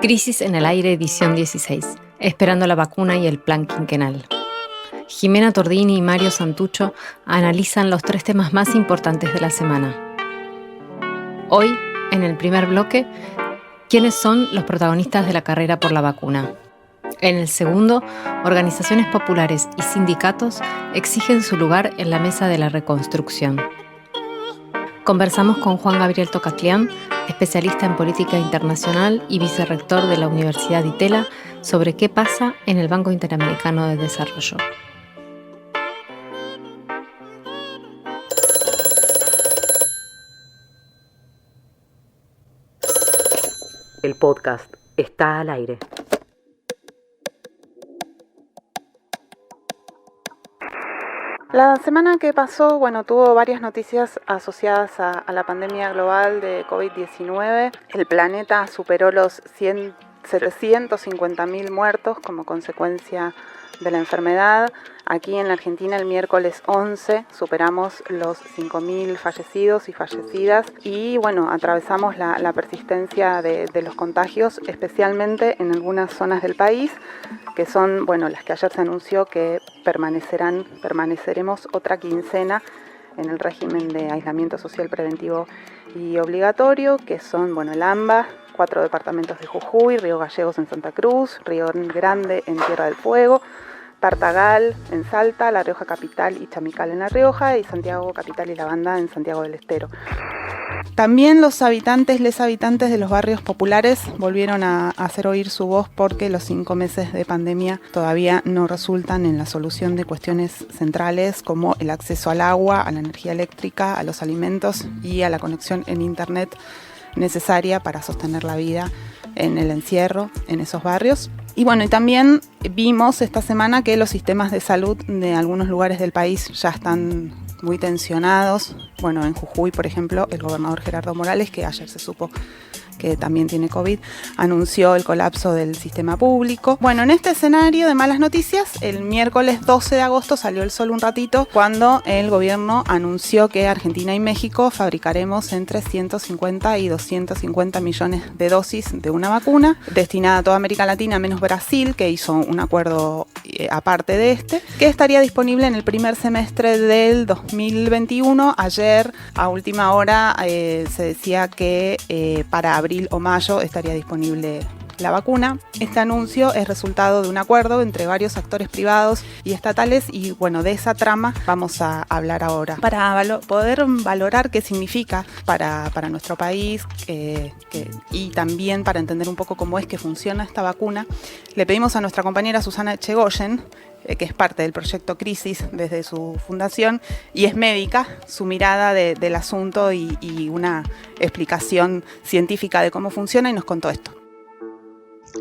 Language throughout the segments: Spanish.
Crisis en el aire, edición 16. Esperando la vacuna y el plan quinquenal. Jimena Tordini y Mario Santucho analizan los 3 temas más importantes de la semana. Hoy, en el primer bloque, ¿quiénes son los protagonistas de la carrera por la vacuna? En el segundo, organizaciones populares y sindicatos exigen su lugar en la mesa de la reconstrucción. Conversamos con Juan Gabriel Tocatlián, especialista en política internacional y vicerrector de la Universidad de Itela, sobre qué pasa en el Banco Interamericano de Desarrollo. El podcast está al aire. La semana que pasó, tuvo varias noticias asociadas a la pandemia global de COVID-19. El planeta superó los 750.000 muertos como consecuencia de la enfermedad. Aquí en la Argentina el miércoles 11 superamos los 5.000 fallecidos y fallecidas y atravesamos la persistencia de los contagios, especialmente en algunas zonas del país, que son las que ayer se anunció que permaneceremos otra quincena en el régimen de aislamiento social preventivo y obligatorio, que son el AMBA, 4 departamentos de Jujuy, Río Gallegos en Santa Cruz, Río Grande en Tierra del Fuego, Tartagal en Salta, La Rioja Capital y Chamical en La Rioja y Santiago Capital y La Banda en Santiago del Estero. También les habitantes de los barrios populares volvieron a hacer oír su voz porque los 5 meses de pandemia todavía no resultan en la solución de cuestiones centrales como el acceso al agua, a la energía eléctrica, a los alimentos y a la conexión en internet necesaria para sostener la vida en el encierro en esos barrios. Y también vimos esta semana que los sistemas de salud de algunos lugares del país ya están muy tensionados. En Jujuy, por ejemplo, el gobernador Gerardo Morales, que ayer se supo que también tiene COVID, anunció el colapso del sistema público. En este escenario de malas noticias, el miércoles 12 de agosto salió el sol un ratito cuando el gobierno anunció que Argentina y México fabricaremos entre 150 y 250 millones de dosis de una vacuna destinada a toda América Latina, menos Brasil, que hizo un acuerdo aparte de este, que estaría disponible en el primer semestre del 2021. Ayer, a última hora, se decía que para abril o mayo estaría disponible la vacuna. Este anuncio es resultado de un acuerdo entre varios actores privados y estatales y de esa trama vamos a hablar ahora. Para poder valorar qué significa para nuestro país y también para entender un poco cómo es que funciona esta vacuna, le pedimos a nuestra compañera Susana Echegoyen, que es parte del proyecto Crisis desde su fundación y es médica, su mirada del asunto y una explicación científica de cómo funciona, y nos contó esto.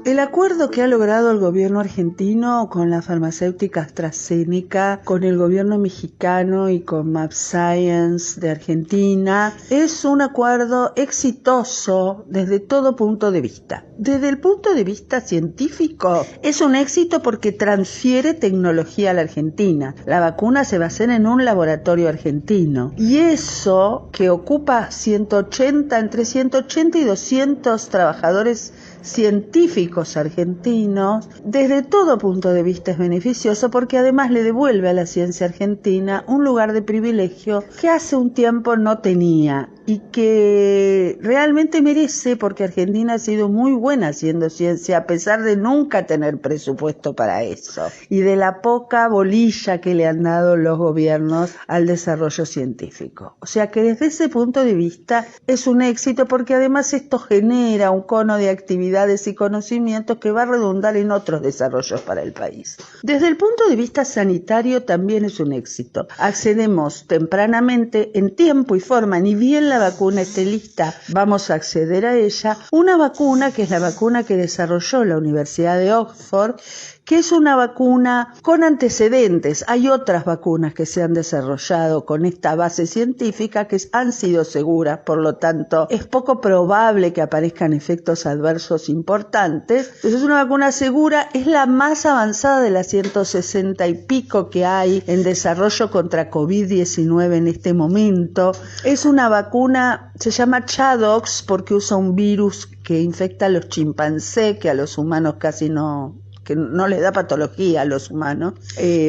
El acuerdo que ha logrado el gobierno argentino con la farmacéutica AstraZeneca, con el gobierno mexicano y con mAbxience de Argentina es un acuerdo exitoso desde todo punto de vista. Desde el punto de vista científico es un éxito porque transfiere tecnología a la Argentina. La vacuna se va a hacer en un laboratorio argentino y eso que ocupa entre 180 y 200 trabajadores científicos argentinos, desde todo punto de vista es beneficioso porque además le devuelve a la ciencia argentina un lugar de privilegio que hace un tiempo no tenía y que realmente merece, porque Argentina ha sido muy buena haciendo ciencia a pesar de nunca tener presupuesto para eso y de la poca bolilla que le han dado los gobiernos al desarrollo científico. O sea que desde ese punto de vista es un éxito porque además esto genera un cono de actividades y conocimientos que va a redundar en otros desarrollos para el país. Desde el punto de vista sanitario también es un éxito. Accedemos tempranamente, en tiempo y forma, ni bien la vacuna esté lista, vamos a acceder a ella. Una vacuna que es la vacuna que desarrolló la Universidad de Oxford, que es una vacuna con antecedentes. Hay otras vacunas que se han desarrollado con esta base científica que han sido seguras, por lo tanto es poco probable que aparezcan efectos adversos importantes. Entonces es una vacuna segura, es la más avanzada de las 160 y pico que hay en desarrollo contra COVID-19 en este momento. Es una vacuna, se llama ChAdOx porque usa un virus que infecta a los chimpancés, que a los humanos que no les da patología a los humanos.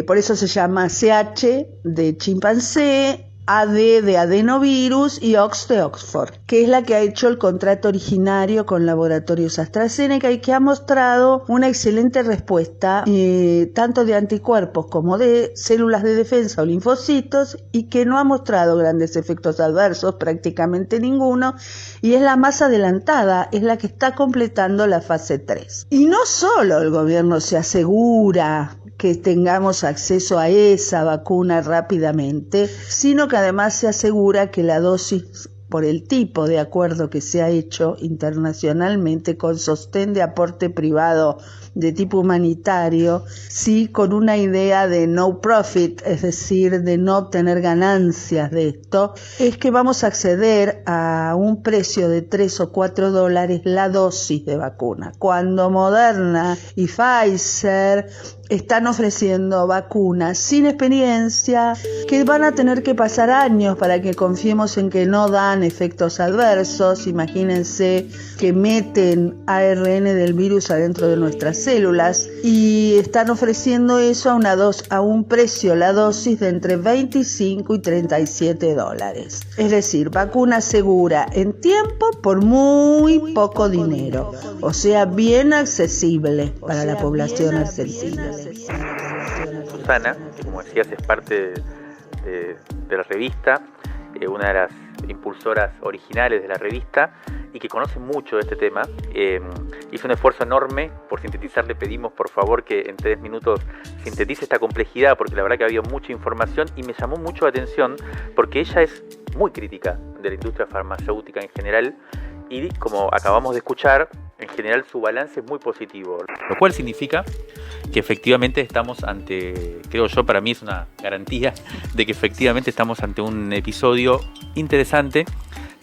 Por eso se llama CH de chimpancé, AD de adenovirus y Ox de Oxford, que es la que ha hecho el contrato originario con Laboratorios AstraZeneca y que ha mostrado una excelente respuesta tanto de anticuerpos como de células de defensa o linfocitos, y que no ha mostrado grandes efectos adversos, prácticamente ninguno, y es la más adelantada, es la que está completando la fase 3. Y no solo el gobierno se asegura que tengamos acceso a esa vacuna rápidamente, sino que además se asegura que la dosis, por el tipo de acuerdo que se ha hecho internacionalmente con sostén de aporte privado de tipo humanitario, sí, con una idea de no profit, es decir, de no obtener ganancias de esto, es que vamos a acceder a un precio de $3 o $4 la dosis de vacuna, cuando Moderna y Pfizer están ofreciendo vacunas sin experiencia, que van a tener que pasar años para que confiemos en que no dan efectos adversos. Imagínense que meten ARN del virus adentro de nuestras células, y están ofreciendo eso a un precio, la dosis, de entre 25 y $37. Es decir, vacuna segura en tiempo por muy poco dinero, o sea, bien accesible para la población argentina. Susana, que como decías es parte de la revista, una de las impulsoras originales de la revista y que conoce mucho de este tema, hizo un esfuerzo enorme por sintetizar. Le pedimos por favor que en 3 minutos sintetice esta complejidad, porque la verdad que había mucha información y me llamó mucho la atención porque ella es muy crítica de la industria farmacéutica en general y, como acabamos de escuchar, en general su balance es muy positivo, lo cual significa que efectivamente estamos ante, creo yo, para mí es una garantía de que efectivamente estamos ante un episodio interesante,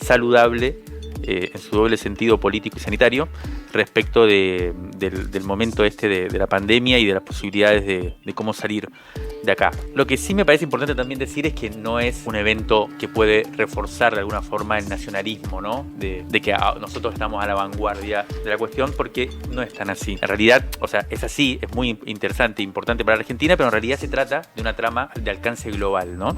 saludable, en su doble sentido político y sanitario, respecto del momento de la pandemia y de las posibilidades de cómo salir de acá. Lo que sí me parece importante también decir es que no es un evento que puede reforzar de alguna forma el nacionalismo, ¿no? De que nosotros estamos a la vanguardia de la cuestión, porque no es tan así. En realidad, o sea, es así, es muy interesante e importante para la Argentina, pero en realidad se trata de una trama de alcance global, ¿no?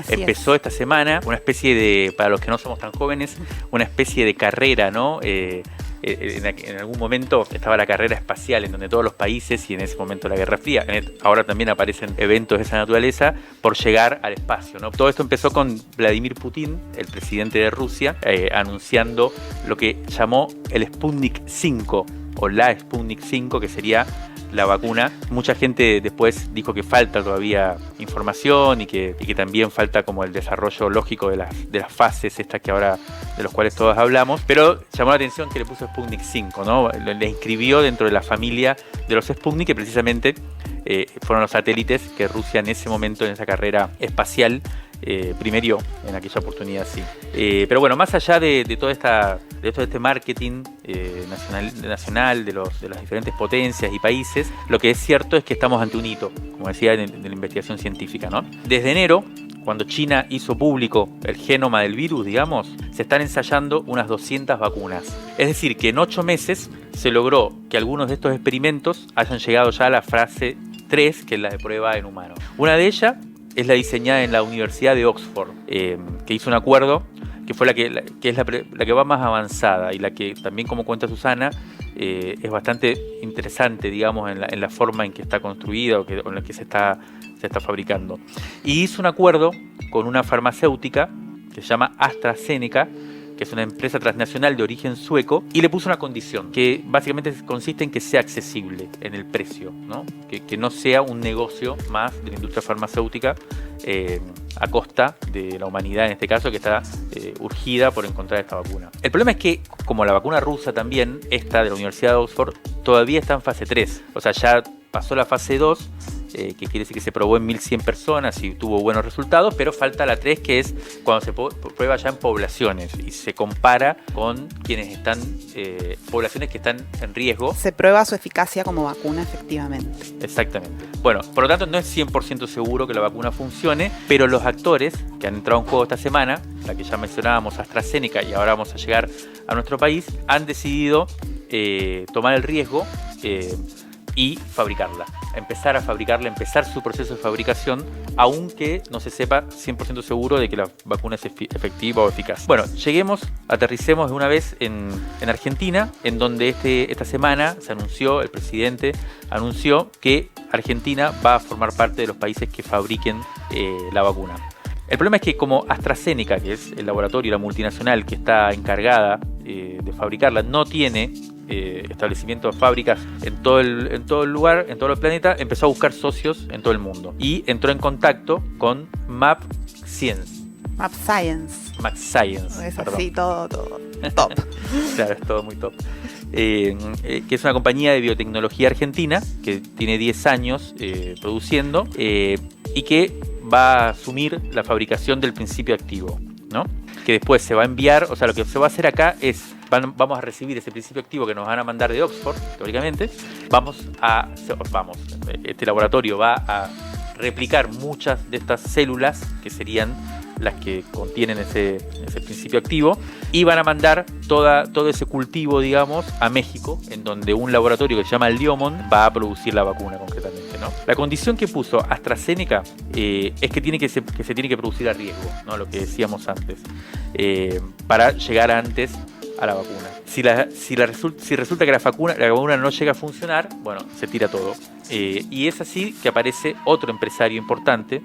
Empezó esta semana una especie de, para los que no somos tan jóvenes, una especie de carrera, ¿no? En algún momento estaba la carrera espacial en donde todos los países, y en ese momento la Guerra Fría, ahora también aparecen eventos de esa naturaleza por llegar al espacio, ¿no? Todo esto empezó con Vladimir Putin, el presidente de Rusia, anunciando lo que llamó el Sputnik 5 o la Sputnik 5, que sería la vacuna. Mucha gente después dijo que falta todavía información y que también falta como el desarrollo lógico de las fases estas que ahora, de los cuales todos hablamos, pero llamó la atención que le puso Sputnik 5, ¿no? Le inscribió dentro de la familia de los Sputnik, que precisamente fueron los satélites que Rusia en ese momento, en esa carrera espacial, primero en aquella oportunidad, sí. Pero bueno, más allá de todo este marketing nacional de las diferentes potencias y países, lo que es cierto es que estamos ante un hito, como decía, de la investigación científica, ¿no? Desde enero, cuando China hizo público el genoma del virus, digamos, se están ensayando unas 200 vacunas. Es decir, que en 8 meses se logró que algunos de estos experimentos hayan llegado ya a la fase 3, que es la de prueba en humanos. Una de ellas es la diseñada en la Universidad de Oxford, que hizo un acuerdo, que fue la que es la que va más avanzada y la que también, como cuenta Susana, es bastante interesante, digamos, en la forma en que está construida o en la que se está fabricando. Y hizo un acuerdo con una farmacéutica que se llama AstraZeneca, que es una empresa transnacional de origen sueco, y le puso una condición que básicamente consiste en que sea accesible en el precio, ¿no? Que no sea un negocio más de la industria farmacéutica a costa de la humanidad, en este caso, que está urgida por encontrar esta vacuna. El problema es que, como la vacuna rusa también, esta de la Universidad de Oxford, todavía está en fase 3, o sea, ya pasó la fase 2, que quiere decir que se probó en 1.100 personas y tuvo buenos resultados, pero falta la 3, que es cuando se prueba ya en poblaciones y se compara con quienes están, poblaciones que están en riesgo. Se prueba su eficacia como vacuna, efectivamente. Exactamente. Bueno, por lo tanto no es 100% seguro que la vacuna funcione, pero los actores que han entrado en juego esta semana, la que ya mencionábamos, AstraZeneca, y ahora vamos a llegar a nuestro país, han decidido tomar el riesgo y fabricarla, empezar su proceso de fabricación, aunque no se sepa 100% seguro de que la vacuna es efectiva o eficaz. Bueno, aterricemos de una vez en Argentina, en donde esta semana se anunció, el presidente anunció que Argentina va a formar parte de los países que fabriquen la vacuna. El problema es que como AstraZeneca, que es el laboratorio, la multinacional que está encargada de fabricarla, no tiene establecimientos, fábricas en todo el lugar, en todo el planeta, empezó a buscar socios en todo el mundo y entró en contacto con mAbxience. mAbxience. Es así, todo top. Claro, es todo muy top. Que es una compañía de biotecnología argentina que tiene 10 años produciendo y que va a asumir la fabricación del principio activo, ¿no? Que después se va a enviar, o sea, lo que se va a hacer acá es, vamos a recibir ese principio activo que nos van a mandar de Oxford, teóricamente, este laboratorio va a replicar muchas de estas células que serían las que contienen ese principio activo, y van a mandar todo ese cultivo, digamos, a México, en donde un laboratorio que se llama el Diomond va a producir la vacuna concretamente, ¿no? La condición que puso AstraZeneca es que se tiene que producir a riesgo, ¿no? Lo que decíamos antes, para llegar antes a la vacuna. Si resulta que la vacuna no llega a funcionar, bueno, se tira todo. Y es así que aparece otro empresario importante,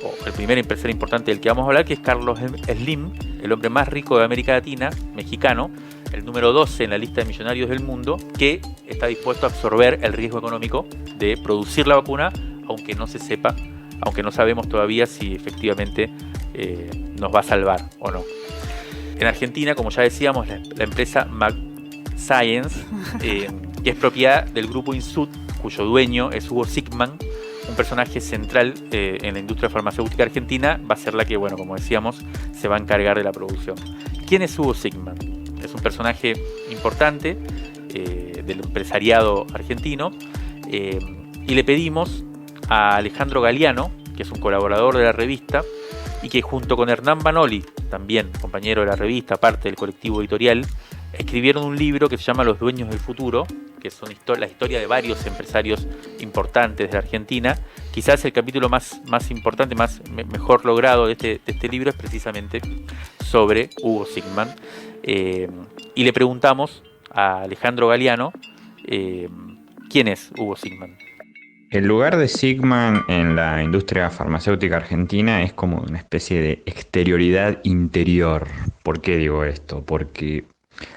o el primer empresario importante del que vamos a hablar, que es Carlos Slim, el hombre más rico de América Latina, mexicano, el número 12 en la lista de millonarios del mundo, que está dispuesto a absorber el riesgo económico de producir la vacuna, aunque no se sepa, aunque no sabemos todavía si efectivamente nos va a salvar o no. En Argentina, como ya decíamos, la empresa mAbxience, que es propiedad del grupo Insud, cuyo dueño es Hugo Sigman, un personaje central en la industria farmacéutica argentina, va a ser la que, bueno, como decíamos, se va a encargar de la producción. ¿Quién es Hugo Sigman? Es un personaje importante del empresariado argentino, y le pedimos a Alejandro Galiano, que es un colaborador de la revista, y que junto con Hernán Banoli, también compañero de la revista, parte del colectivo editorial, escribieron un libro que se llama Los Dueños del Futuro, que son la historia de varios empresarios importantes de la Argentina. Quizás el capítulo más importante, mejor logrado de este libro es precisamente sobre Hugo Sigman. Y le preguntamos a Alejandro Galiano quién es Hugo Sigman. El lugar de Sigman en la industria farmacéutica argentina es como una especie de exterioridad interior. ¿Por qué digo esto? Porque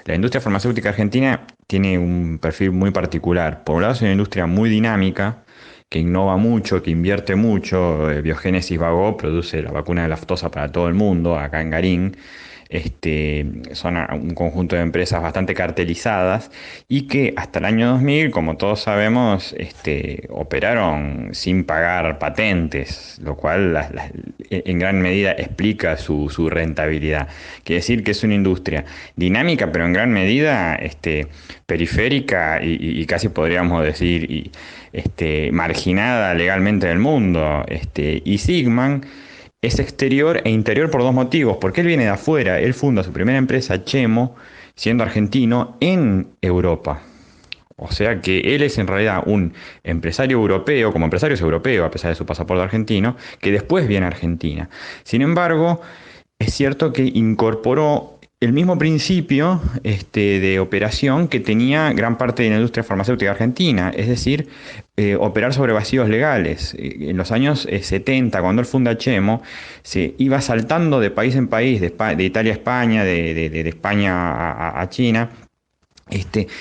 la industria farmacéutica argentina tiene un perfil muy particular. Por un lado es una industria muy dinámica, que innova mucho, que invierte mucho. Biogénesis Bagó produce la vacuna de lactosa para todo el mundo, acá en Garín. Son un conjunto de empresas bastante cartelizadas y que hasta el año 2000, como todos sabemos, operaron sin pagar patentes, lo cual en gran medida explica su rentabilidad. Quiere decir que es una industria dinámica, pero en gran medida periférica y casi podríamos decir marginada legalmente del mundo. Y Sigman es exterior e interior por dos motivos, porque él viene de afuera. Él funda su primera empresa, Chemo, siendo argentino, en Europa. O sea que él es en realidad un empresario europeo, como empresario es europeo, a pesar de su pasaporte argentino, que después viene a Argentina. Sin embargo, es cierto que incorporó el mismo principio de operación que tenía gran parte de la industria farmacéutica argentina, es decir, operar sobre vacíos legales. En los años 70, cuando él funda Chemo, se iba saltando de país en país, de Italia a España, de España a China,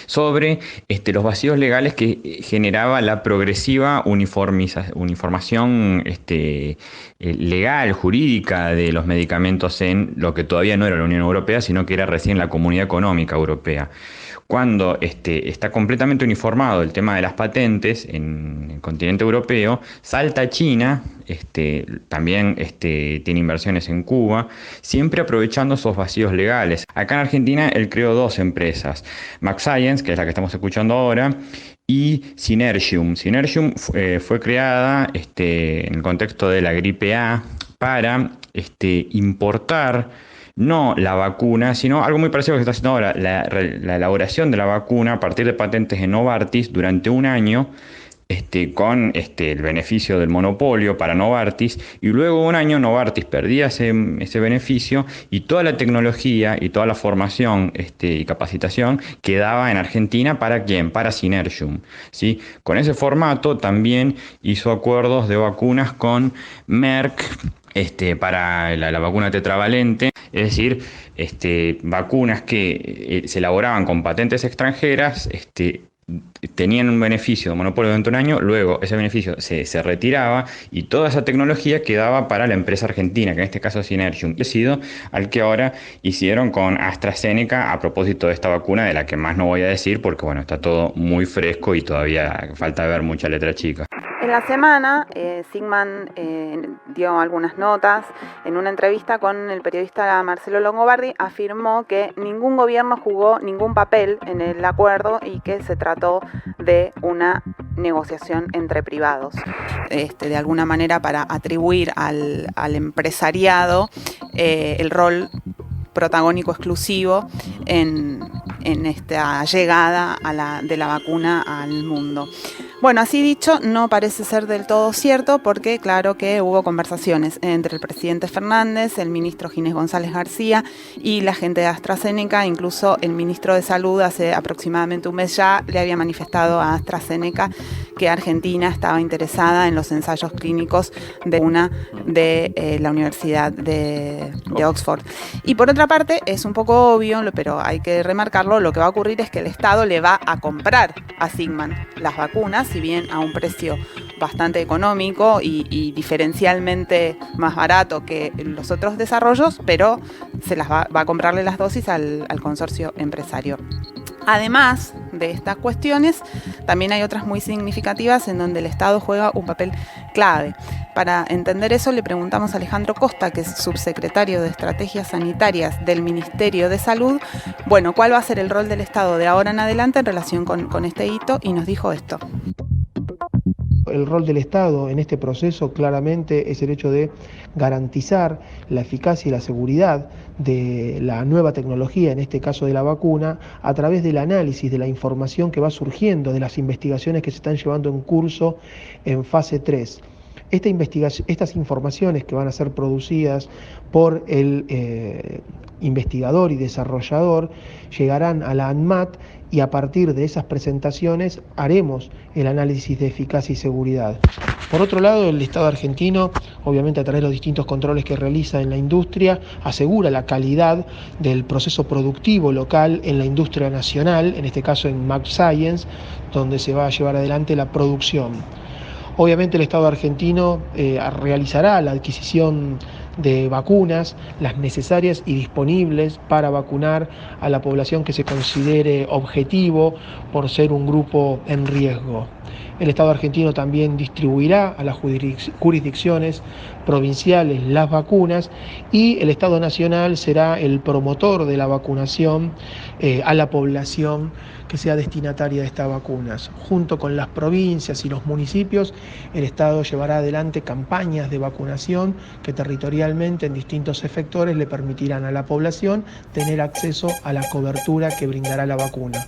sobre los vacíos legales que generaba la progresiva uniformación legal, jurídica de los medicamentos en lo que todavía no era la Unión Europea, sino que era recién la Comunidad Económica Europea. cuando está completamente uniformado el tema de las patentes en el continente europeo, salta China, también tiene inversiones en Cuba, siempre aprovechando esos vacíos legales. Acá en Argentina él creó 2 empresas, MagScience, que es la que estamos escuchando ahora, y Synergium. Synergium fue creada en el contexto de la gripe A para importar no la vacuna, sino algo muy parecido a lo que está haciendo ahora, la elaboración de la vacuna a partir de patentes de Novartis durante un año, con el beneficio del monopolio para Novartis, y luego de un año Novartis perdía ese beneficio y toda la tecnología y toda la formación y capacitación quedaba en Argentina. ¿Para quién? Para Synergium, ¿sí? Con ese formato también hizo acuerdos de vacunas con Merck, para la vacuna tetravalente, es decir, vacunas que se elaboraban con patentes extranjeras, tenían un beneficio de monopolio durante un año, luego ese beneficio se retiraba y toda esa tecnología quedaba para la empresa argentina, que en este caso es Synergium, parecido al que ahora hicieron con AstraZeneca a propósito de esta vacuna, de la que más no voy a decir porque bueno, está todo muy fresco y todavía falta ver mucha letra chica. En la semana, Sigman dio algunas notas. En una entrevista con el periodista Marcelo Longobardi, afirmó que ningún gobierno jugó ningún papel en el acuerdo y que se trató de una negociación entre privados. De alguna manera, para atribuir al empresariado el rol protagónico exclusivo en esta llegada de la vacuna al mundo. Bueno, así dicho, no parece ser del todo cierto porque claro que hubo conversaciones entre el presidente Fernández, el ministro Ginés González García y la gente de AstraZeneca. Incluso el ministro de Salud hace aproximadamente un mes ya le había manifestado a AstraZeneca que Argentina estaba interesada en los ensayos clínicos de la Universidad de Oxford. Y por otra parte, es un poco obvio, pero hay que remarcarlo, lo que va a ocurrir es que el Estado le va a comprar a Sigman las vacunas, si bien a un precio bastante económico y diferencialmente más barato que los otros desarrollos, pero se las va a comprarle las dosis al consorcio empresario. Además de estas cuestiones, también hay otras muy significativas en donde el Estado juega un papel clave. Para entender eso le preguntamos a Alejandro Costa, que es subsecretario de Estrategias Sanitarias del Ministerio de Salud, bueno, cuál va a ser el rol del Estado de ahora en adelante en relación con este hito, y nos dijo esto. El rol del Estado en este proceso claramente es el hecho de garantizar la eficacia y la seguridad de la nueva tecnología, en este caso de la vacuna, a través del análisis de la información que va surgiendo de las investigaciones que se están llevando en curso en fase 3. Estas informaciones que van a ser producidas por el investigador y desarrollador llegarán a la ANMAT y a partir de esas presentaciones haremos el análisis de eficacia y seguridad. Por otro lado, el Estado argentino, obviamente a través de los distintos controles que realiza en la industria, asegura la calidad del proceso productivo local en la industria nacional, en este caso en MagScience, donde se va a llevar adelante la producción. Obviamente el Estado argentino realizará la adquisición de vacunas, las necesarias y disponibles para vacunar a la población que se considere objetivo por ser un grupo en riesgo. El Estado argentino también distribuirá a las jurisdicciones provinciales las vacunas y el Estado nacional será el promotor de la vacunación a la población que sea destinataria de estas vacunas. Junto con las provincias y los municipios, el Estado llevará adelante campañas de vacunación que territorialmente en distintos efectores le permitirán a la población tener acceso a la cobertura que brindará la vacuna.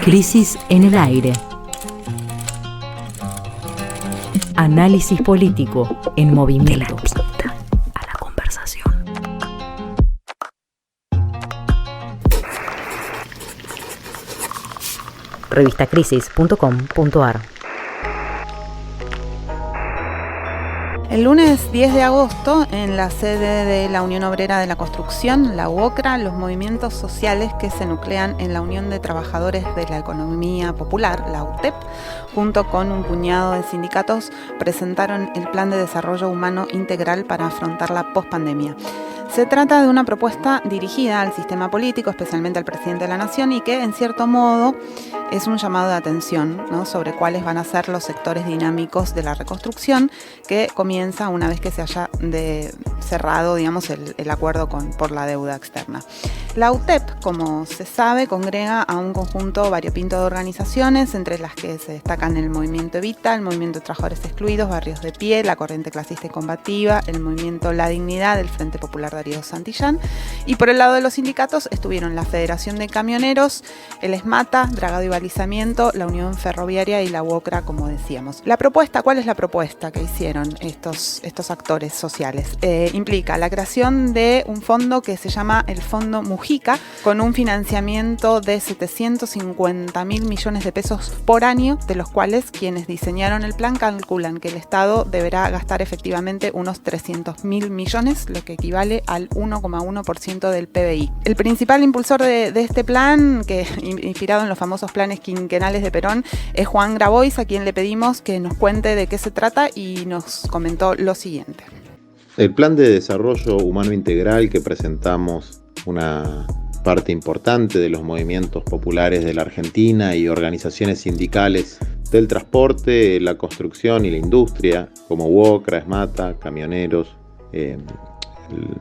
Crisis en el aire. Análisis político en movimiento. A la conversación. Revistacrisis.com.ar. El lunes 10 de agosto, en la sede de la Unión Obrera de la Construcción, la UOCRA, los movimientos sociales que se nuclean en la Unión de Trabajadores de la Economía Popular, la UTEP, junto con un puñado de sindicatos, presentaron el Plan de Desarrollo Humano Integral para afrontar la pospandemia. Se trata de una propuesta dirigida al sistema político, especialmente al presidente de la Nación, y que en cierto modo es un llamado de atención, ¿no?, sobre cuáles van a ser los sectores dinámicos de la reconstrucción, que comienza una vez que se haya cerrado, digamos, el acuerdo por la deuda externa. La UTEP, como se sabe, congrega a un conjunto variopinto de organizaciones, entre las que se destacan el Movimiento Evita, el Movimiento de Trabajadores Excluidos, Barrios de Pie, la Corriente Clasista y Combativa, el Movimiento La Dignidad, el Frente Popular Darío Santillán, y por el lado de los sindicatos estuvieron la Federación de Camioneros, el ESMATA, Dragado y Balizamiento, la Unión Ferroviaria y la UOCRA, como decíamos. La propuesta, ¿cuál es la propuesta que hicieron estos actores sociales? Implica la creación de un fondo que se llama el Fondo Mujica, con un financiamiento de 750.000 millones de pesos por año, de los cuales quienes diseñaron el plan calculan que el Estado deberá gastar efectivamente unos 300.000 millones, lo que equivale al 1,1% del PBI. El principal impulsor de este plan, que inspirado en los famosos planes quinquenales de Perón, es Juan Grabois, a quien le pedimos que nos cuente de qué se trata, y nos comentó lo siguiente. El Plan de Desarrollo Humano Integral que presentamos una parte importante de los movimientos populares de la Argentina y organizaciones sindicales del transporte, la construcción y la industria, como UOCRA, ESMATA, camioneros, el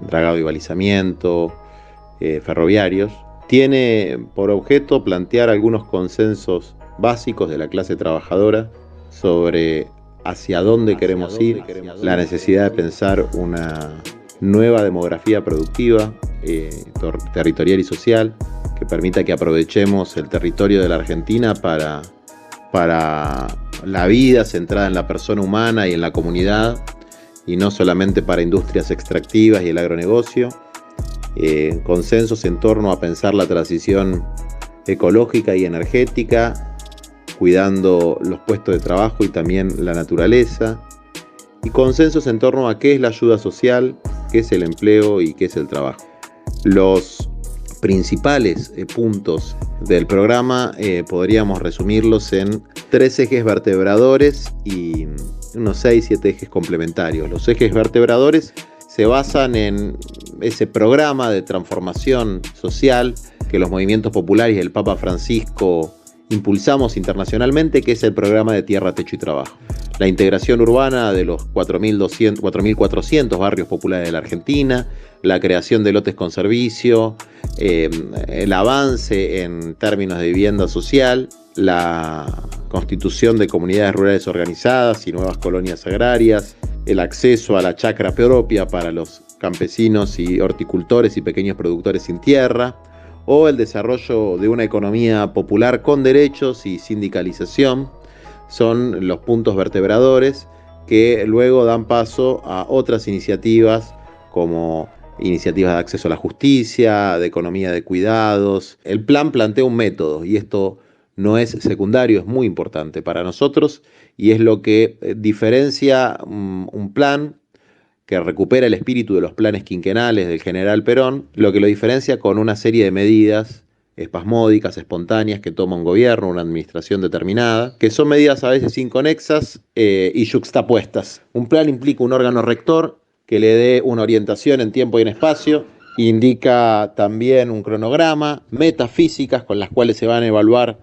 dragado y balizamiento, ferroviarios, tiene por objeto plantear algunos consensos básicos de la clase trabajadora sobre hacia dónde queremos ir, la necesidad de pensar una nueva demografía productiva, territorial y social, que permita que aprovechemos el territorio de la Argentina para la vida centrada en la persona humana y en la comunidad, y no solamente para industrias extractivas y el agronegocio. Consensos en torno a pensar la transición ecológica y energética, cuidando los puestos de trabajo y también la naturaleza, y consensos en torno a qué es la ayuda social, qué es el empleo y qué es el trabajo. Los principales puntos del programa podríamos resumirlos en 3 ejes vertebradores y unos 6-7 ejes complementarios. Los ejes vertebradores se basan en ese programa de transformación social que los movimientos populares y el Papa Francisco impulsamos internacionalmente, que es el programa de Tierra, Techo y Trabajo. La integración urbana de los 4.400 barrios populares de la Argentina, la creación de lotes con servicio, el avance en términos de vivienda social, la constitución de comunidades rurales organizadas y nuevas colonias agrarias, el acceso a la chacra propia para los campesinos y horticultores y pequeños productores sin tierra, o el desarrollo de una economía popular con derechos y sindicalización, son los puntos vertebradores que luego dan paso a otras iniciativas como iniciativas de acceso a la justicia, de economía de cuidados. El plan plantea un método y esto no es secundario, es muy importante para nosotros y es lo que diferencia un plan que recupera el espíritu de los planes quinquenales del general Perón, lo que lo diferencia con una serie de medidas espasmódicas, espontáneas que toma un gobierno, una administración determinada, que son medidas a veces inconexas y yuxtapuestas. Un plan implica un órgano rector que le dé una orientación en tiempo y en espacio, indica también un cronograma, metas físicas con las cuales se van a evaluar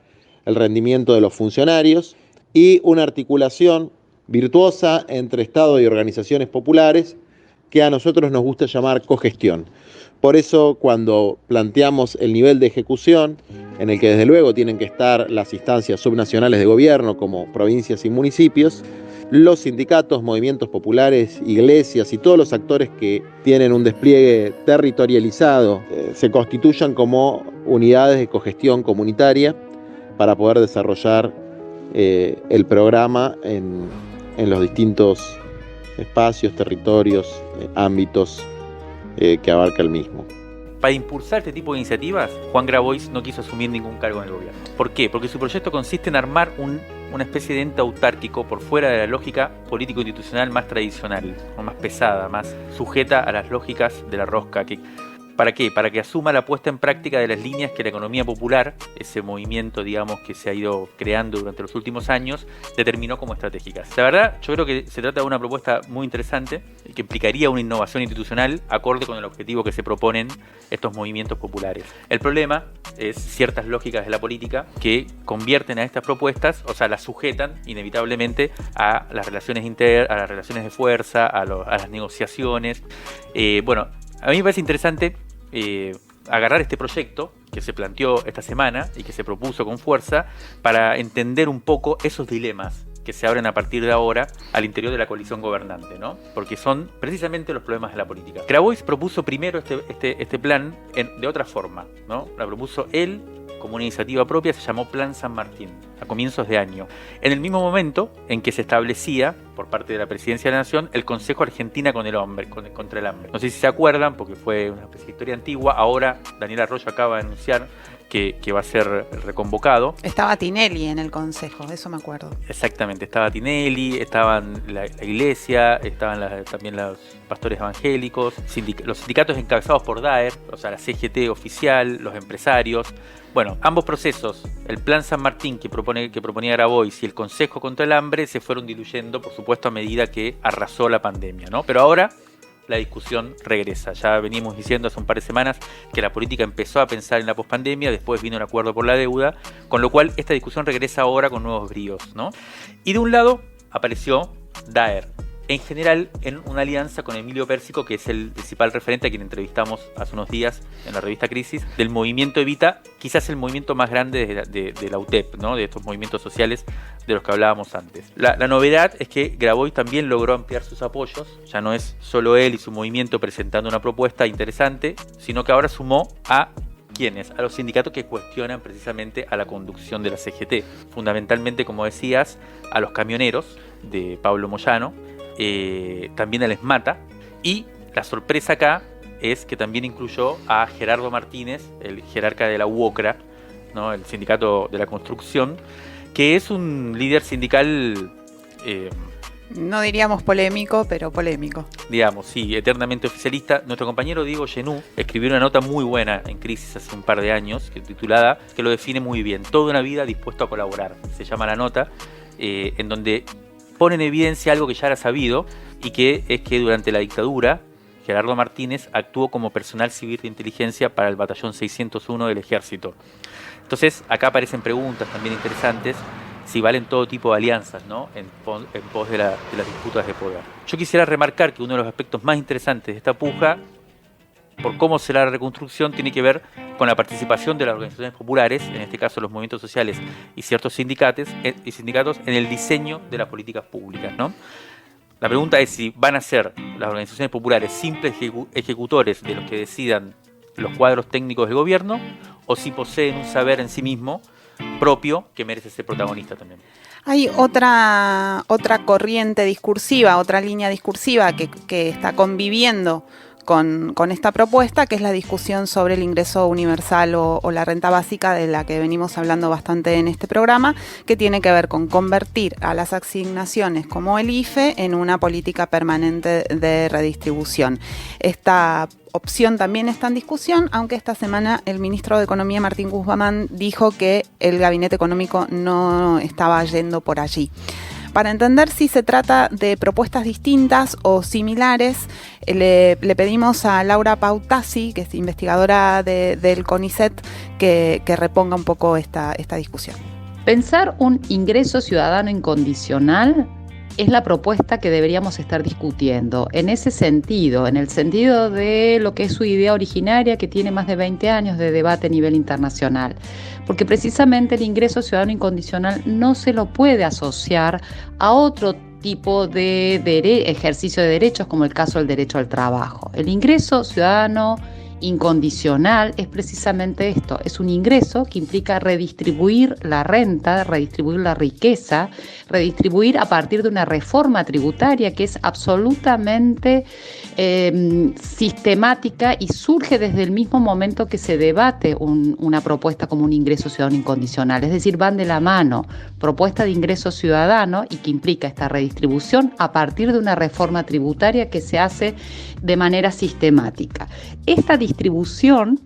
el rendimiento de los funcionarios y una articulación virtuosa entre Estado y organizaciones populares que a nosotros nos gusta llamar cogestión. Por eso cuando planteamos el nivel de ejecución, en el que desde luego tienen que estar las instancias subnacionales de gobierno como provincias y municipios, los sindicatos, movimientos populares, iglesias y todos los actores que tienen un despliegue territorializado se constituyan como unidades de cogestión comunitaria para poder desarrollar el programa en los distintos espacios, territorios, ámbitos que abarca el mismo. Para impulsar este tipo de iniciativas, Juan Grabois no quiso asumir ningún cargo en el gobierno. ¿Por qué? Porque su proyecto consiste en armar una especie de ente autárquico por fuera de la lógica político-institucional más tradicional, o más pesada, más sujeta a las lógicas de la rosca, que ¿Para qué? Para que asuma la puesta en práctica de las líneas que la economía popular, ese movimiento, digamos, que se ha ido creando durante los últimos años, determinó como estratégicas. La verdad, yo creo que se trata de una propuesta muy interesante que implicaría una innovación institucional acorde con el objetivo que se proponen estos movimientos populares. El problema es ciertas lógicas de la política que convierten a estas propuestas, o sea, las sujetan inevitablemente a las relaciones a las relaciones de fuerza, a las negociaciones. Bueno, a mí me parece interesante agarrar este proyecto que se planteó esta semana y que se propuso con fuerza para entender un poco esos dilemas que se abren a partir de ahora al interior de la coalición gobernante, ¿no? Porque son precisamente los problemas de la política. Grabois propuso primero este plan de otra forma, ¿no? La propuso él como una iniciativa propia, se llamó Plan San Martín, a comienzos de año, en el mismo momento en que se establecía, por parte de la Presidencia de la Nación, el Consejo Argentina contra el Hambre. No sé si se acuerdan, porque fue una especie de historia antigua. Ahora Daniel Arroyo acaba de anunciar que va a ser reconvocado. Estaba Tinelli en el consejo, eso me acuerdo. Exactamente, estaba Tinelli, estaban la iglesia, estaban también los pastores evangélicos, los sindicatos encabezados por Daer, o sea, la CGT oficial, los empresarios. Bueno, ambos procesos, el Plan San Martín que proponía Grabois y el Consejo contra el Hambre, se fueron diluyendo, por supuesto, a medida que arrasó la pandemia, ¿no? Pero ahora la discusión regresa. Ya venimos diciendo hace un par de semanas que la política empezó a pensar en la pospandemia, después vino el acuerdo por la deuda, con lo cual esta discusión regresa ahora con nuevos bríos, ¿no? Y de un lado apareció Daer, en general en una alianza con Emilio Pérsico, que es el principal referente a quien entrevistamos hace unos días en la revista Crisis, del movimiento Evita, quizás el movimiento más grande de la UTEP, ¿no? De estos movimientos sociales de los que hablábamos antes. La novedad es que Grabois también logró ampliar sus apoyos, ya no es solo él y su movimiento presentando una propuesta interesante, sino que ahora sumó a ¿quiénes? A los sindicatos que cuestionan precisamente a la conducción de la CGT, fundamentalmente, como decías, a los camioneros de Pablo Moyano, también al ESMATA, y la sorpresa acá es que también incluyó a Gerardo Martínez, el jerarca de la UOCRA, ¿no? El sindicato de la construcción, que es un líder sindical, no diríamos polémico, pero polémico. Digamos, sí, eternamente oficialista. Nuestro compañero Diego Genú escribió una nota muy buena en Crisis hace un par de años, titulada, que lo define muy bien: toda una vida dispuesto a colaborar, se llama la nota, en donde pone en evidencia algo que ya era sabido, y que es que durante la dictadura Gerardo Martínez actuó como personal civil de inteligencia para el batallón 601 del ejército. Entonces acá aparecen preguntas también interesantes, si valen todo tipo de alianzas, ¿no? en pos de las disputas de poder. Yo quisiera remarcar que uno de los aspectos más interesantes de esta puja, por cómo será la reconstrucción, tiene que ver con la participación de las organizaciones populares, en este caso los movimientos sociales y ciertos sindicatos, en el diseño de las políticas públicas, ¿no? La pregunta es si van a ser las organizaciones populares simples ejecutores de los que decidan los cuadros técnicos del gobierno, o si poseen un saber en sí mismo propio que merece ser protagonista también. Hay otra corriente discursiva, otra línea discursiva que está conviviendo con esta propuesta, que es la discusión sobre el ingreso universal o la renta básica, de la que venimos hablando bastante en este programa, que tiene que ver con convertir a las asignaciones como el IFE en una política permanente de redistribución. Esta opción también está en discusión, aunque esta semana el ministro de Economía, Martín Guzmán, dijo que el gabinete económico no estaba yendo por allí. Para entender si se trata de propuestas distintas o similares, le pedimos a Laura Pautasi, que es investigadora del CONICET, que reponga un poco esta discusión. Pensar un ingreso ciudadano incondicional es la propuesta que deberíamos estar discutiendo. En ese sentido, en el sentido de lo que es su idea originaria, que tiene más de 20 años de debate a nivel internacional. Porque precisamente el ingreso ciudadano incondicional no se lo puede asociar a otro tipo de ejercicio de derechos, como el caso del derecho al trabajo. El ingreso ciudadano incondicional es precisamente esto, es un ingreso que implica redistribuir la renta, redistribuir la riqueza, redistribuir a partir de una reforma tributaria que es absolutamente sistemática y surge desde el mismo momento que se debate una propuesta como un ingreso ciudadano incondicional, es decir, van de la mano, propuesta de ingreso ciudadano y que implica esta redistribución a partir de una reforma tributaria que se hace de manera sistemática. Esta redistribución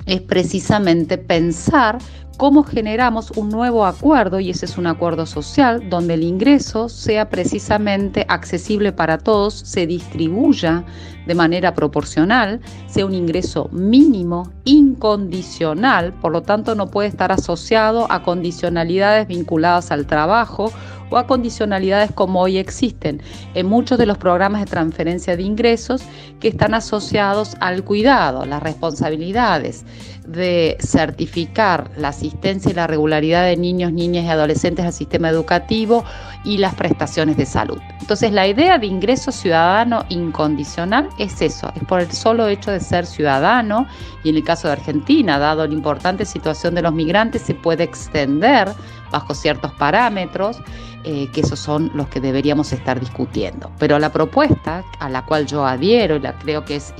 es precisamente pensar cómo generamos un nuevo acuerdo, y ese es un acuerdo social, donde el ingreso sea precisamente accesible para todos, se distribuya de manera proporcional, sea un ingreso mínimo, incondicional, por lo tanto no puede estar asociado a condicionalidades vinculadas al trabajo o a condicionalidades como hoy existen en muchos de los programas de transferencia de ingresos que están asociados al cuidado, las responsabilidades de certificar la asistencia y la regularidad de niños, niñas y adolescentes al sistema educativo y las prestaciones de salud. Entonces, la idea de ingreso ciudadano incondicional es eso, es por el solo hecho de ser ciudadano, y en el caso de Argentina, dado la importante situación de los migrantes, se puede extender bajo ciertos parámetros, que esos son los que deberíamos estar discutiendo. Pero la propuesta a la cual yo adhiero y la creo que es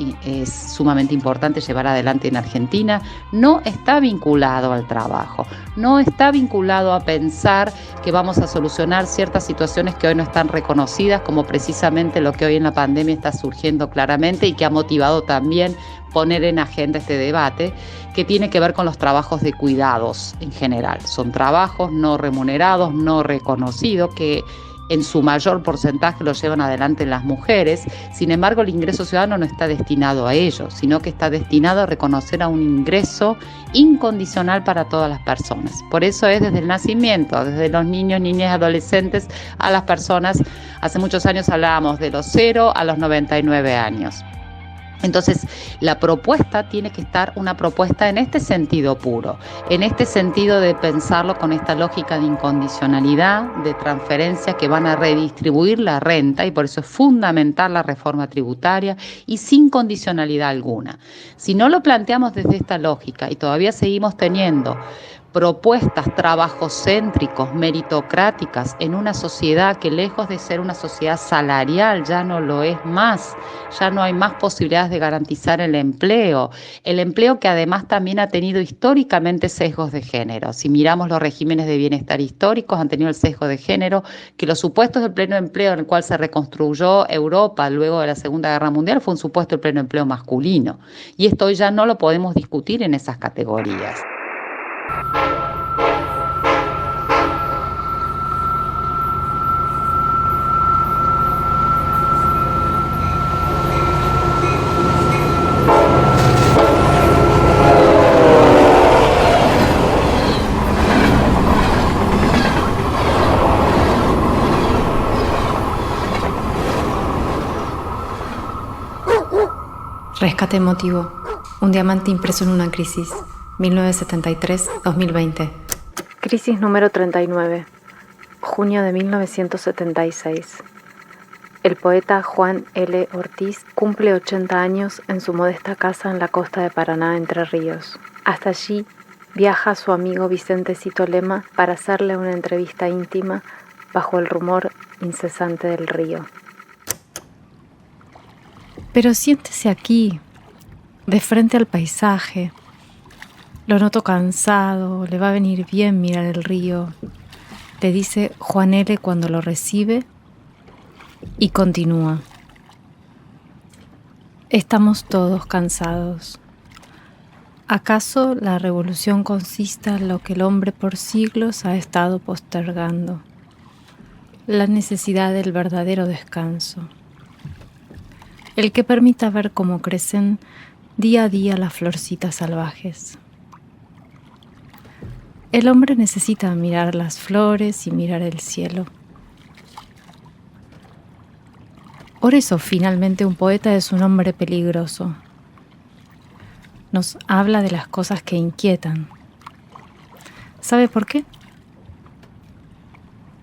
sumamente importante llevar adelante en Argentina, no está vinculado al trabajo, no está vinculado a pensar que vamos a solucionar ciertas situaciones que hoy no están reconocidas, como precisamente lo que hoy en la pandemia está surgiendo claramente y que ha motivado también poner en agenda este debate, que tiene que ver con los trabajos de cuidados en general. Son trabajos no remunerados, no reconocidos, que en su mayor porcentaje lo llevan adelante las mujeres. Sin embargo, el ingreso ciudadano no está destinado a ello, sino que está destinado a reconocer a un ingreso incondicional para todas las personas. Por eso es desde el nacimiento, desde los niños, niñas, adolescentes, a las personas. Hace muchos años hablábamos de los 0 a los 99 años. Entonces, la propuesta tiene que estar una propuesta en este sentido puro, en este sentido de pensarlo con esta lógica de incondicionalidad, de transferencia que van a redistribuir la renta, y por eso es fundamental la reforma tributaria, y sin condicionalidad alguna. Si no lo planteamos desde esta lógica y todavía seguimos teniendo propuestas trabajocéntricos, meritocráticas, en una sociedad que, lejos de ser una sociedad salarial, ya no lo es más, ya no hay más posibilidades de garantizar el empleo que además también ha tenido históricamente sesgos de género. Si miramos los regímenes de bienestar históricos, han tenido el sesgo de género, que los supuestos del pleno empleo en el cual se reconstruyó Europa luego de la Segunda Guerra Mundial fue un supuesto del pleno empleo masculino, y esto hoy ya no lo podemos discutir en esas categorías. Rescate emotivo. Un diamante impreso en una crisis. 1973-2020. Crisis número 39. Junio de 1976. El poeta Juan L. Ortiz cumple 80 años en su modesta casa en la costa de Paraná, Entre Ríos. Hasta allí viaja su amigo Vicente Cito Lema para hacerle una entrevista íntima bajo el rumor incesante del río. Pero siéntese aquí, de frente al paisaje. Lo noto cansado, le va a venir bien mirar el río, le dice Juan L. cuando lo recibe, y continúa. Estamos todos cansados. ¿Acaso la revolución consista en lo que el hombre por siglos ha estado postergando? La necesidad del verdadero descanso. El que permita ver cómo crecen día a día las florcitas salvajes. El hombre necesita mirar las flores y mirar el cielo. Por eso, finalmente, un poeta es un hombre peligroso. Nos habla de las cosas que inquietan. ¿Sabe por qué?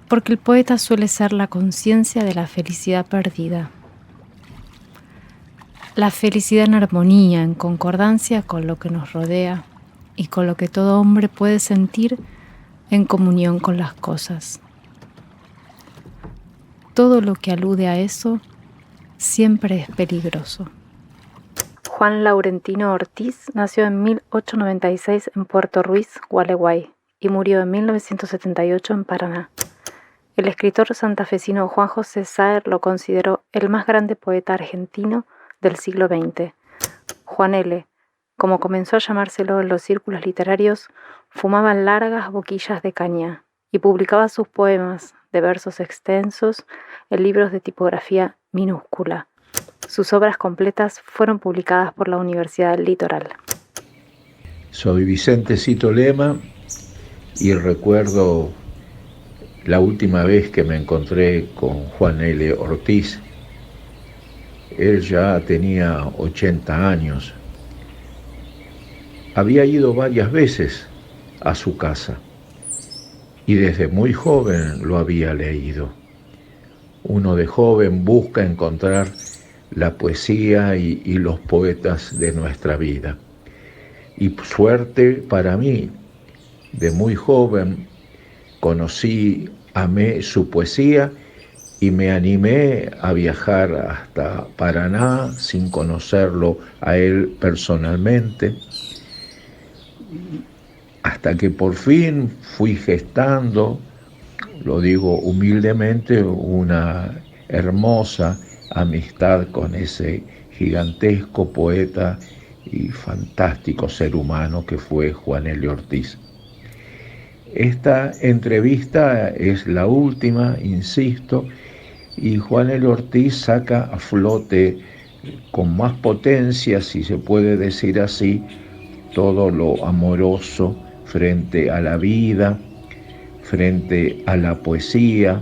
Porque el poeta suele ser la conciencia de la felicidad perdida. La felicidad en armonía, en concordancia con lo que nos rodea y con lo que todo hombre puede sentir en comunión con las cosas. Todo lo que alude a eso siempre es peligroso. Juan Laurentino Ortiz nació en 1896 en Puerto Ruiz, Gualeguay, y murió en 1978 en Paraná. El escritor santafesino Juan José Saer lo consideró el más grande poeta argentino del siglo XX. Juan L., como comenzó a llamárselo en los círculos literarios, fumaba largas boquillas de caña y publicaba sus poemas de versos extensos en libros de tipografía minúscula. Sus obras completas fueron publicadas por la Universidad del Litoral. Soy Vicente Cito Lema y recuerdo la última vez que me encontré con Juan L. Ortiz. Él ya tenía 80 años. Había ido varias veces a su casa y desde muy joven lo había leído. Uno de joven busca encontrar la poesía y los poetas de nuestra vida. Y suerte para mí, de muy joven amé su poesía y me animé a viajar hasta Paraná sin conocerlo a él personalmente, hasta que por fin fui gestando, lo digo humildemente, una hermosa amistad con ese gigantesco poeta y fantástico ser humano que fue Juan L. Ortiz. Esta entrevista es la última, insisto, y Juan L. Ortiz saca a flote con más potencia, si se puede decir así, todo lo amoroso frente a la vida, frente a la poesía,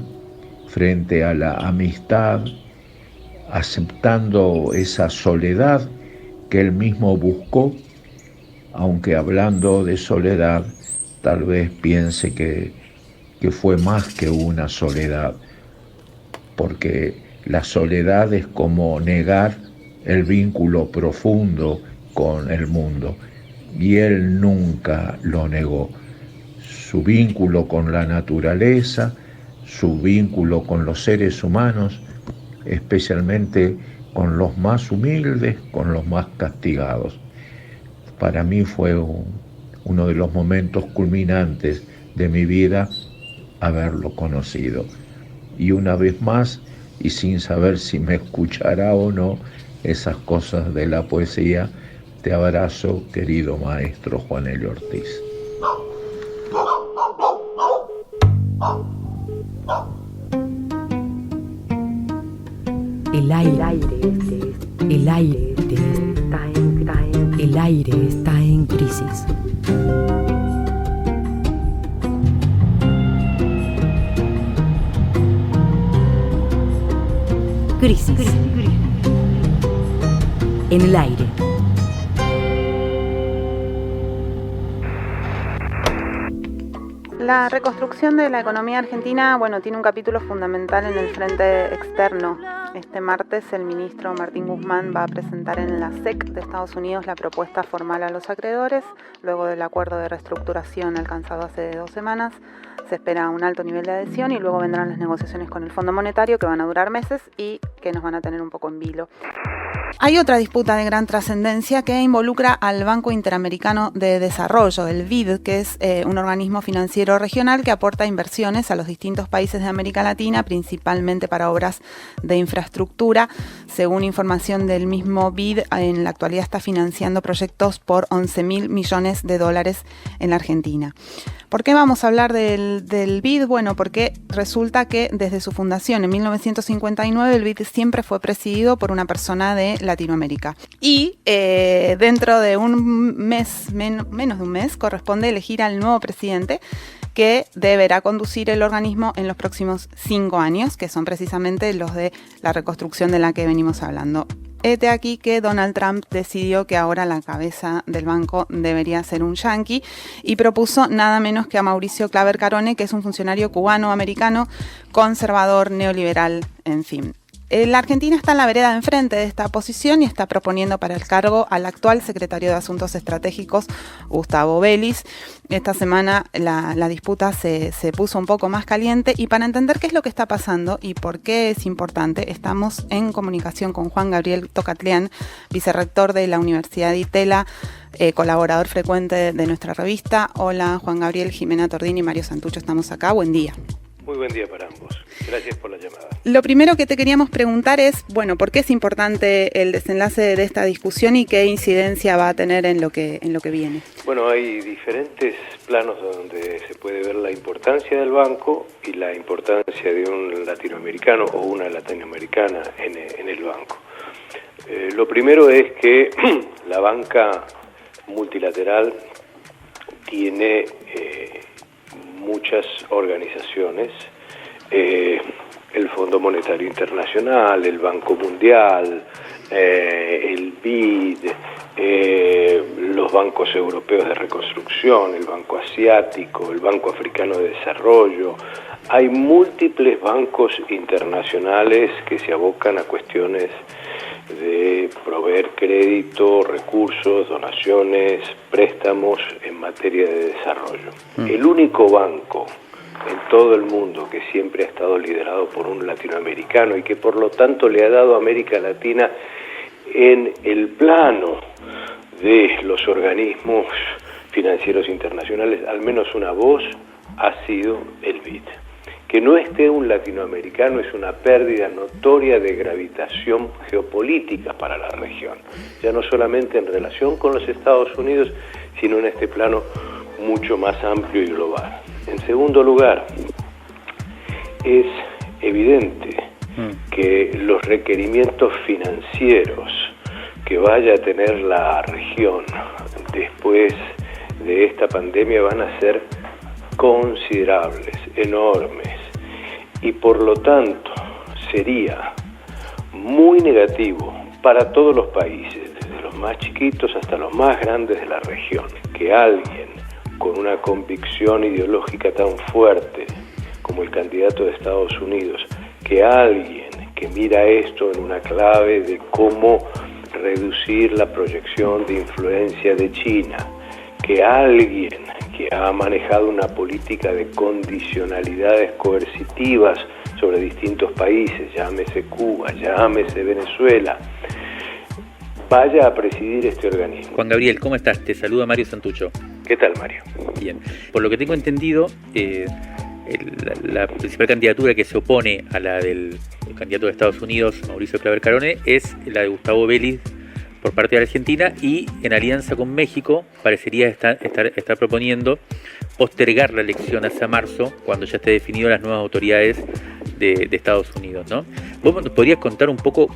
frente a la amistad, aceptando esa soledad que él mismo buscó, aunque hablando de soledad, tal vez piense que fue más que una soledad, porque la soledad es como negar el vínculo profundo con el mundo, y él nunca lo negó. Su vínculo con la naturaleza, su vínculo con los seres humanos, especialmente con los más humildes, con los más castigados. Para mí fue uno de los momentos culminantes de mi vida haberlo conocido. Y una vez más, y sin saber si me escuchará o no esas cosas de la poesía, te abrazo, querido maestro Juan L. Ortiz. El aire está en crisis. Crisis. En el aire. La reconstrucción de la economía argentina, tiene un capítulo fundamental en el frente externo. Este martes el ministro Martín Guzmán va a presentar en la SEC de Estados Unidos la propuesta formal a los acreedores, luego del acuerdo de reestructuración alcanzado hace 2 semanas. Se espera un alto nivel de adhesión y luego vendrán las negociaciones con el Fondo Monetario, que van a durar meses y que nos van a tener un poco en vilo. Hay otra disputa de gran trascendencia que involucra al Banco Interamericano de Desarrollo, el BID, que es un organismo financiero regional que aporta inversiones a los distintos países de América Latina, principalmente para obras de infraestructura. Según información del mismo BID, en la actualidad está financiando proyectos por $11.000 millones en la Argentina. ¿Por qué vamos a hablar del BID? Bueno, porque resulta que desde su fundación en 1959 el BID siempre fue presidido por una persona de Latinoamérica. Y dentro de un mes, menos de un mes, corresponde elegir al nuevo presidente que deberá conducir el organismo en los próximos 5 años, que son precisamente los de la reconstrucción de la que venimos hablando. Hete aquí que Donald Trump decidió que ahora la cabeza del banco debería ser un yanqui y propuso nada menos que a Mauricio Claver Carone, que es un funcionario cubano-americano, conservador, neoliberal, en fin. La Argentina está en la vereda de enfrente de esta posición y está proponiendo para el cargo al actual secretario de Asuntos Estratégicos, Gustavo Vélez. Esta semana la disputa se puso un poco más caliente y para entender qué es lo que está pasando y por qué es importante, estamos en comunicación con Juan Gabriel Tocatlián, vicerrector de la Universidad de Itela, colaborador frecuente de nuestra revista. Hola Juan Gabriel, Jimena Tordini y Mario Santucho, estamos acá. Buen día. Muy buen día para ambos. Gracias por la llamada. Lo primero que te queríamos preguntar es, bueno, ¿por qué es importante el desenlace de esta discusión y qué incidencia va a tener en lo que viene? Bueno, hay diferentes planos donde se puede ver la importancia del banco y la importancia de un latinoamericano o una latinoamericana en el banco. Lo primero es que la banca multilateral tiene muchas organizaciones, el Fondo Monetario Internacional, el Banco Mundial, el BID, los bancos europeos de reconstrucción, el Banco Asiático, el Banco Africano de Desarrollo. Hay múltiples bancos internacionales que se abocan a cuestiones de proveer crédito, recursos, donaciones, préstamos en materia de desarrollo. El único banco en todo el mundo que siempre ha estado liderado por un latinoamericano y que por lo tanto le ha dado a América Latina en el plano de los organismos financieros internacionales al menos una voz, ha sido el BID. Que no esté un latinoamericano es una pérdida notoria de gravitación geopolítica para la región, ya no solamente en relación con los Estados Unidos, sino en este plano mucho más amplio y global. En segundo lugar, es evidente que los requerimientos financieros que vaya a tener la región después de esta pandemia van a ser considerables, enormes, y por lo tanto sería muy negativo para todos los países, desde los más chiquitos hasta los más grandes de la región, que alguien con una convicción ideológica tan fuerte como el candidato de Estados Unidos, que alguien que mira esto en una clave de cómo reducir la proyección de influencia de China, que alguien que ha manejado una política de condicionalidades coercitivas sobre distintos países, llámese Cuba, llámese Venezuela, vaya a presidir este organismo. Juan Gabriel, ¿cómo estás? Te saluda Mario Santucho. ¿Qué tal, Mario? Bien. Por lo que tengo entendido, la principal candidatura que se opone a la del candidato de Estados Unidos, Mauricio Claver Carone, es la de Gustavo Vélez por parte de Argentina, y en alianza con México parecería estar proponiendo postergar la elección hacia marzo, cuando ya esté definido las nuevas autoridades de Estados Unidos, ¿no? ¿Vos nos podrías contar un poco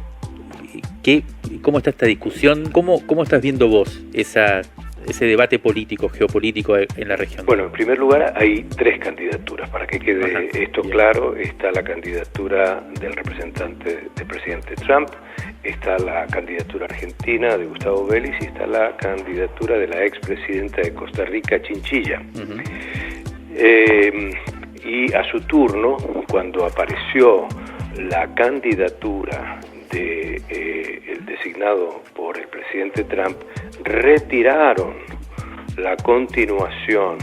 cómo está esta discusión? ¿Cómo estás viendo vos ese debate político, geopolítico en la región? Bueno, en primer lugar hay tres candidaturas. Para que quede esto claro, está la candidatura del representante del presidente Trump, está la candidatura argentina de Gustavo Vélez y está la candidatura de la expresidenta de Costa Rica, Chinchilla. Y a su turno, cuando apareció la candidatura el designado por el presidente Trump, retiraron la continuación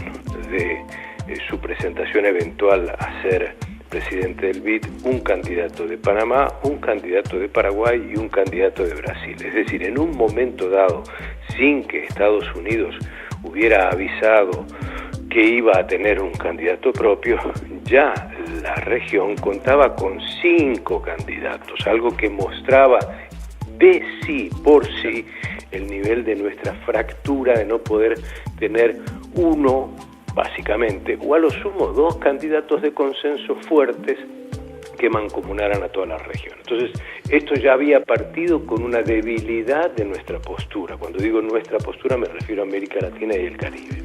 de su presentación eventual a ser presidente del BID, un candidato de Panamá, un candidato de Paraguay y un candidato de Brasil. Es decir, en un momento dado, sin que Estados Unidos hubiera avisado que iba a tener un candidato propio, ya la región contaba con 5 candidatos, algo que mostraba de sí, por sí, el nivel de nuestra fractura de no poder tener uno, básicamente, o a lo sumo 2 candidatos de consenso fuertes que mancomunaran a toda la región. Entonces, esto ya había partido con una debilidad de nuestra postura. Cuando digo nuestra postura me refiero a América Latina y el Caribe.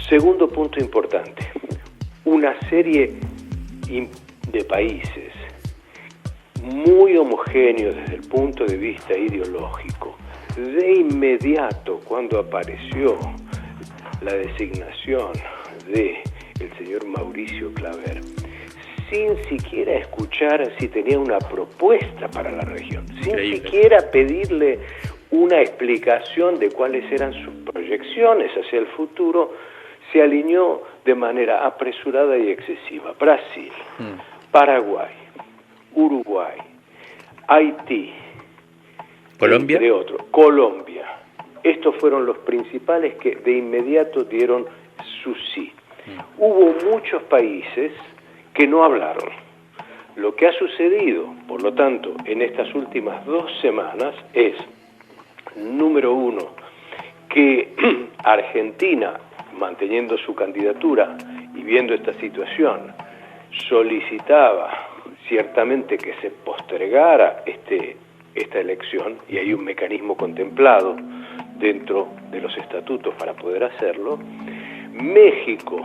Segundo punto importante, una serie de países muy homogéneos desde el punto de vista ideológico. De inmediato, cuando apareció la designación de el señor Mauricio Claver, sin siquiera escuchar si tenía una propuesta para la región, sin siquiera pedirle una explicación de cuáles eran sus proyecciones hacia el futuro, se alineó de manera apresurada y excesiva. Brasil, Paraguay, Uruguay, Haití, Colombia, entre otros, Colombia. Estos fueron los principales que de inmediato dieron su sí. Hubo muchos países que no hablaron. Lo que ha sucedido, por lo tanto, en estas últimas 2 semanas es, número uno, que Argentina, manteniendo su candidatura y viendo esta situación, solicitaba ciertamente que se postergara esta elección, y hay un mecanismo contemplado dentro de los estatutos para poder hacerlo. México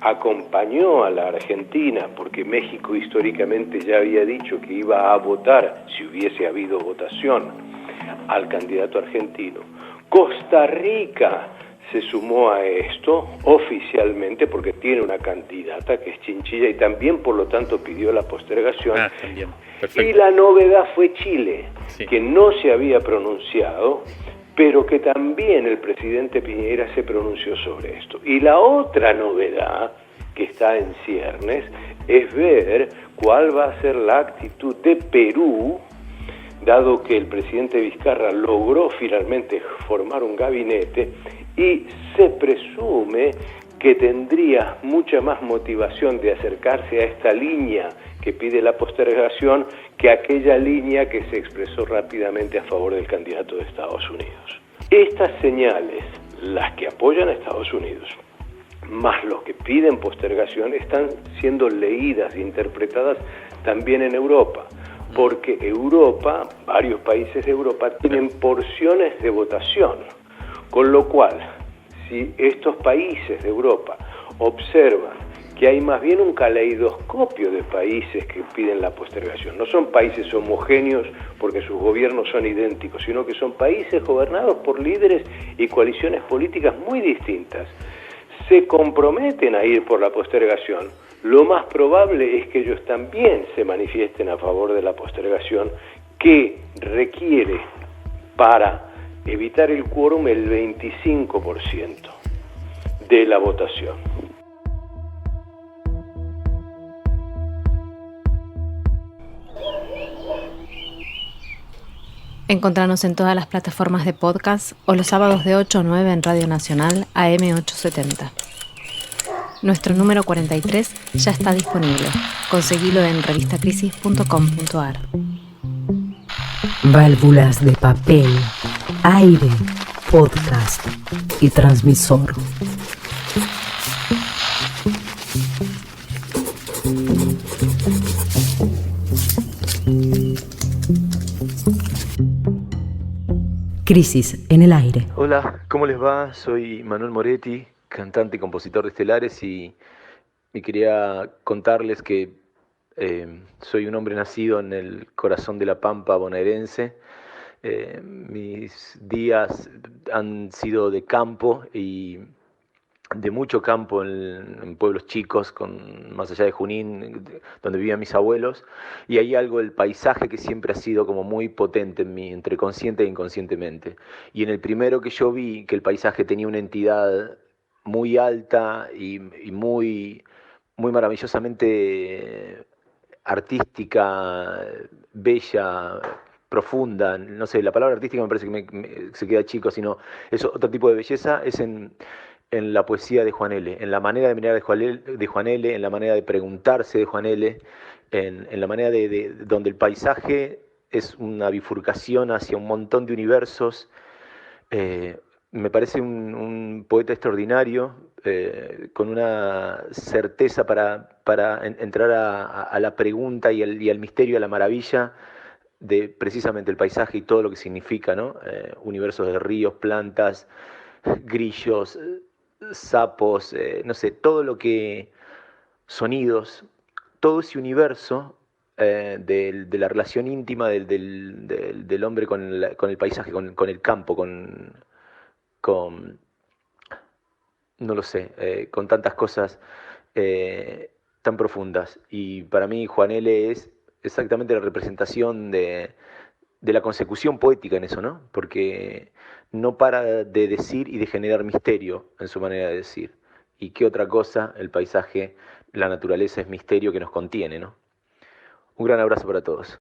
acompañó a la Argentina, porque México históricamente ya había dicho que iba a votar, si hubiese habido votación, al candidato argentino. Costa Rica se sumó a esto oficialmente porque tiene una candidata que es Chinchilla y también por lo tanto pidió la postergación. También. Y la novedad fue Chile, que no se había pronunciado, pero que también el presidente Piñera se pronunció sobre esto. Y la otra novedad que está en ciernes es ver cuál va a ser la actitud de Perú, dado que el presidente Vizcarra logró finalmente formar un gabinete y se presume que tendría mucha más motivación de acercarse a esta línea que pide la postergación que aquella línea que se expresó rápidamente a favor del candidato de Estados Unidos. Estas señales, las que apoyan a Estados Unidos, más los que piden postergación, están siendo leídas e interpretadas también en Europa, porque Europa, varios países de Europa, tienen porciones de votación, con lo cual, si estos países de Europa observan que hay más bien un caleidoscopio de países que piden la postergación, no son países homogéneos porque sus gobiernos son idénticos, sino que son países gobernados por líderes y coaliciones políticas muy distintas, se comprometen a ir por la postergación, lo más probable es que ellos también se manifiesten a favor de la postergación, que requiere para evitar el quórum el 25% de la votación. Encontranos en todas las plataformas de podcast o los sábados de 8 a 9 en Radio Nacional AM870. Nuestro número 43 ya está disponible. Conseguilo en revistacrisis.com.ar. Válvulas de papel, aire, podcast y transmisor. Crisis en el aire. Hola, ¿cómo les va? Soy Manuel Moretti, cantante y compositor de Estelares, y quería contarles que soy un hombre nacido en el corazón de la Pampa bonaerense. Mis días han sido de campo y de mucho campo en pueblos chicos, más allá de Junín, donde vivían mis abuelos, y hay algo del paisaje que siempre ha sido como muy potente en mí, entre consciente e inconscientemente. Y en el primero que yo vi que el paisaje tenía una entidad muy alta y muy, muy maravillosamente artística, bella, profunda, no sé, la palabra artística me parece que se queda chico, sino es otro tipo de belleza, es en la poesía de Juan L., en la manera de mirar de Juan L., en la manera de preguntarse de Juan L., en la manera de donde el paisaje es una bifurcación hacia un montón de universos. Me parece un poeta extraordinario, con una certeza para entrar a la pregunta y al misterio, a la maravilla de precisamente el paisaje y todo lo que significa, ¿no? Universos de ríos, plantas, grillos, sapos, no sé, todo lo que, sonidos, todo ese universo de la relación íntima del hombre con el paisaje, con el campo, con no lo sé, con tantas cosas tan profundas. Y para mí Juan L. es exactamente la representación de la consecución poética en eso, ¿no? Porque no para de decir y de generar misterio en su manera de decir. ¿Y qué otra cosa? El paisaje, la naturaleza es misterio que nos contiene, ¿no? Un gran abrazo para todos.